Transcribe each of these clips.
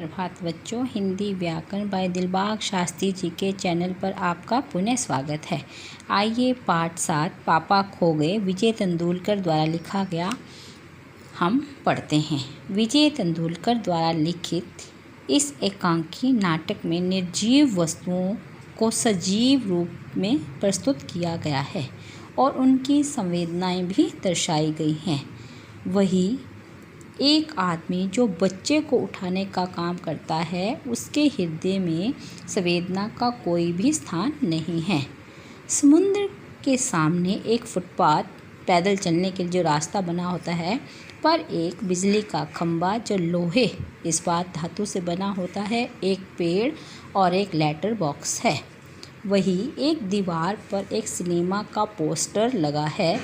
प्रभात बच्चों, हिंदी व्याकरण बाय दिलबाग शास्त्री जी के चैनल पर आपका पुनः स्वागत है। आइए पाठ 7 पापा खो गए विजय तेंदुलकर द्वारा लिखा गया हम पढ़ते हैं। विजय तेंदुलकर द्वारा लिखित इस एकांकी नाटक में निर्जीव वस्तुओं को सजीव रूप में प्रस्तुत किया गया है और उनकी संवेदनाएं भी दर्शाई गई हैं। वही एक आदमी जो बच्चे को उठाने का काम करता है, उसके हृदय में संवेदना का कोई भी स्थान नहीं है। समुद्र के सामने एक फुटपाथ, पैदल चलने के लिए जो रास्ता बना होता है, पर एक बिजली का खंभा जो लोहे इस्पात धातु से बना होता है, एक पेड़ और एक लेटर बॉक्स है। वही एक दीवार पर एक सिनेमा का पोस्टर लगा है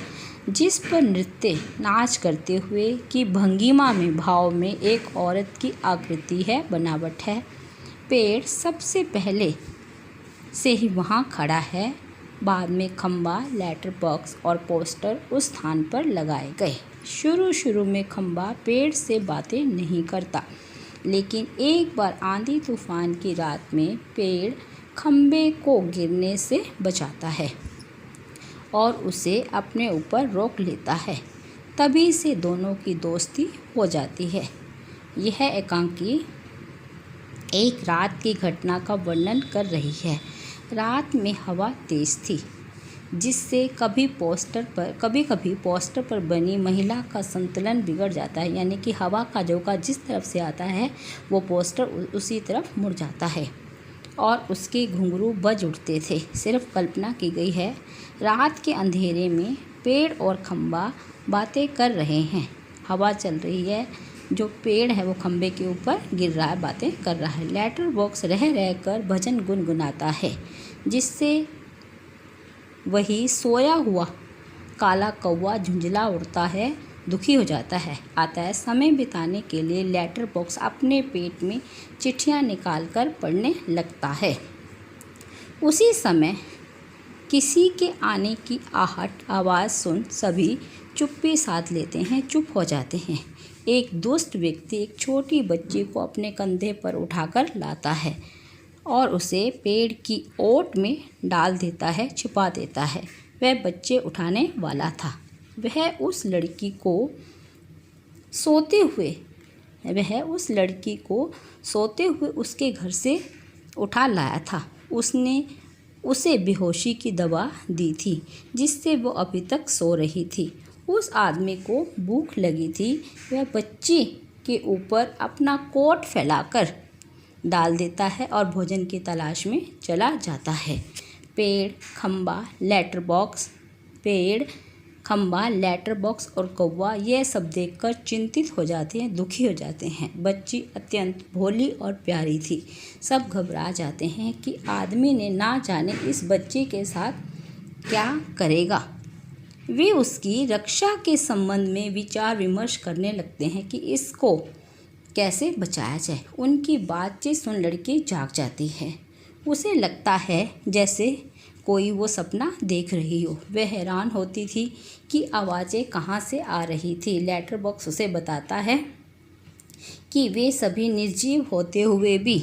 जिस पर नृत्य नाच करते हुए की भंगिमा में भाव में एक औरत की आकृति है, बनावट है। पेड़ सबसे पहले से ही वहाँ खड़ा है, बाद में खंबा, लेटर बॉक्स और पोस्टर उस स्थान पर लगाए गए। शुरू में खंबा पेड़ से बातें नहीं करता, लेकिन एक बार आंधी तूफान की रात में पेड़ खंबे को गिरने से बचाता है और उसे अपने ऊपर रोक लेता है। तभी से दोनों की दोस्ती हो जाती है। यह एकांकी एक रात की घटना का वर्णन कर रही है। रात में हवा तेज थी, जिससे कभी कभी पोस्टर पर बनी महिला का संतुलन बिगड़ जाता है, यानी कि हवा का झोंका जिस तरफ से आता है वो पोस्टर उसी तरफ मुड़ जाता है और उसके घुंघरू बज उठते थे। सिर्फ कल्पना की गई है। रात के अंधेरे में पेड़ और खंबा बातें कर रहे हैं। हवा चल रही है, जो पेड़ है वो खंबे के ऊपर गिर रहा है, बातें कर रहा है। लेटर बॉक्स रह कर भजन गुनगुनाता है, जिससे वही सोया हुआ काला कौवा झुंझला उड़ता है, दुखी हो जाता है, आता है। समय बिताने के लिए लेटर बॉक्स अपने पेट में चिट्ठियाँ निकालकर पढ़ने लगता है। उसी समय किसी के आने की आहट आवाज़ सुन सभी चुप्पी साध लेते हैं, चुप हो जाते हैं। एक दुष्ट व्यक्ति एक छोटी बच्ची को अपने कंधे पर उठाकर लाता है और उसे पेड़ की ओट में डाल देता है, छिपा देता है। वह बच्चे उठाने वाला था। वह उस लड़की को सोते हुए उसके घर से उठा लाया था। उसने उसे बेहोशी की दवा दी थी, जिससे वो अभी तक सो रही थी। उस आदमी को भूख लगी थी। वह बच्ची के ऊपर अपना कोट फैलाकर डाल देता है और भोजन की तलाश में चला जाता है। पेड़, खंबा, लेटर बॉक्स और कौवा यह सब देखकर चिंतित हो जाते हैं, दुखी हो जाते हैं। बच्ची अत्यंत भोली और प्यारी थी। सब घबरा जाते हैं कि आदमी ने ना जाने इस बच्ची के साथ क्या करेगा। वे उसकी रक्षा के संबंध में विचार विमर्श करने लगते हैं कि इसको कैसे बचाया जाए। उनकी बातचीत सुन लड़की जाग जाती है। उसे लगता है जैसे कोई वो सपना देख रही हो। वह हैरान होती थी कि आवाज़ें कहाँ से आ रही थी। लेटर बॉक्स उसे बताता है कि वे सभी निर्जीव होते हुए भी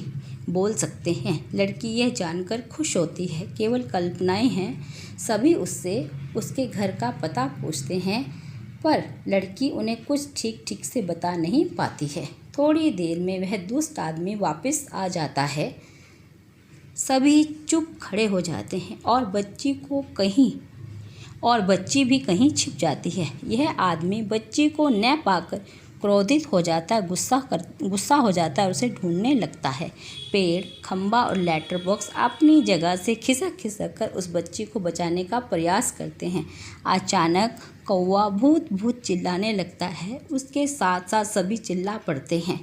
बोल सकते हैं। लड़की यह जानकर खुश होती है। केवल कल्पनाएं हैं। सभी उससे उसके घर का पता पूछते हैं, पर लड़की उन्हें कुछ ठीक से बता नहीं पाती है। थोड़ी देर में वह दुष्ट आदमी वापस आ जाता है। सभी चुप खड़े हो जाते हैं और बच्ची भी कहीं छिप जाती है। यह आदमी बच्ची को न पाकर क्रोधित हो जाता है, गुस्सा हो जाता है और उसे ढूंढने लगता है। पेड़, खंबा और लेटर बॉक्स अपनी जगह से खिसक कर उस बच्ची को बचाने का प्रयास करते हैं। अचानक कौवा भूत चिल्लाने लगता है। उसके साथ साथ सभी चिल्ला पड़ते हैं।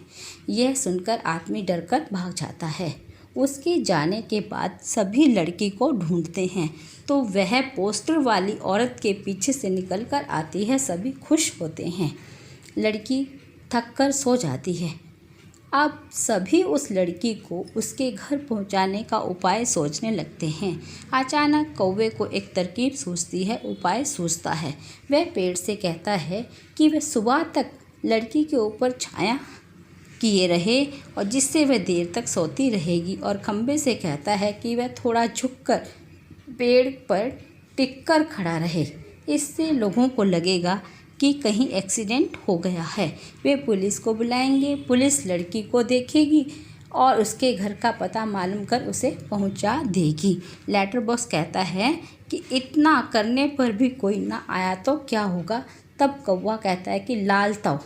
यह सुनकर आदमी डरकर भाग जाता है। उसके जाने के बाद सभी लड़की को ढूंढते हैं, तो वह पोस्टर वाली औरत के पीछे से निकल कर आती है। सभी खुश होते हैं। लड़की थक कर सो जाती है। अब सभी उस लड़की को उसके घर पहुंचाने का उपाय सोचने लगते हैं। अचानक कौवे को एक तरकीब सूझती है, उपाय सूझता है। वह पेड़ से कहता है कि वह सुबह तक लड़की के ऊपर छाया किए रहे और जिससे वह देर तक सोती रहेगी, और खंबे से कहता है कि वह थोड़ा झुककर पेड़ पर टिककर खड़ा रहे। इससे लोगों को लगेगा कि कहीं एक्सीडेंट हो गया है। वे पुलिस को बुलाएंगे, पुलिस लड़की को देखेगी और उसके घर का पता मालूम कर उसे पहुंचा देगी। लेटर बॉक्स कहता है कि इतना करने पर भी कोई ना आया तो क्या होगा। तब कौवा कहता है कि लाल ताऊ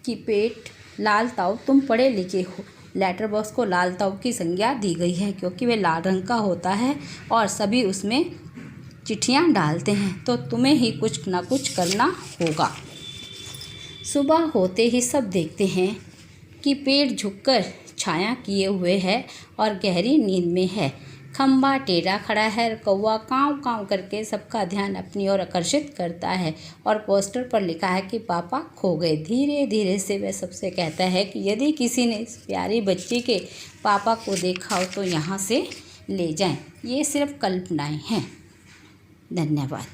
कि पेट लाल ताऊ तुम पढ़े लिखे हो। लेटर बॉक्स को लाल ताऊ की संज्ञा दी गई है क्योंकि वह लाल रंग का होता है और सभी उसमें चिट्ठियाँ डालते हैं, तो तुम्हें ही कुछ ना कुछ करना होगा। सुबह होते ही सब देखते हैं कि पेड़ झुककर छाया किए हुए है और गहरी नींद में है। खंबा टेढ़ा खड़ा है। कौवा काँव काँव करके सबका ध्यान अपनी ओर आकर्षित करता है और पोस्टर पर लिखा है कि पापा खो गए। धीरे धीरे से वह सबसे कहता है कि यदि किसी ने इस प्यारी बच्ची के पापा को देखा हो तो यहाँ से ले जाएं। ये सिर्फ कल्पनाएं हैं। धन्यवाद।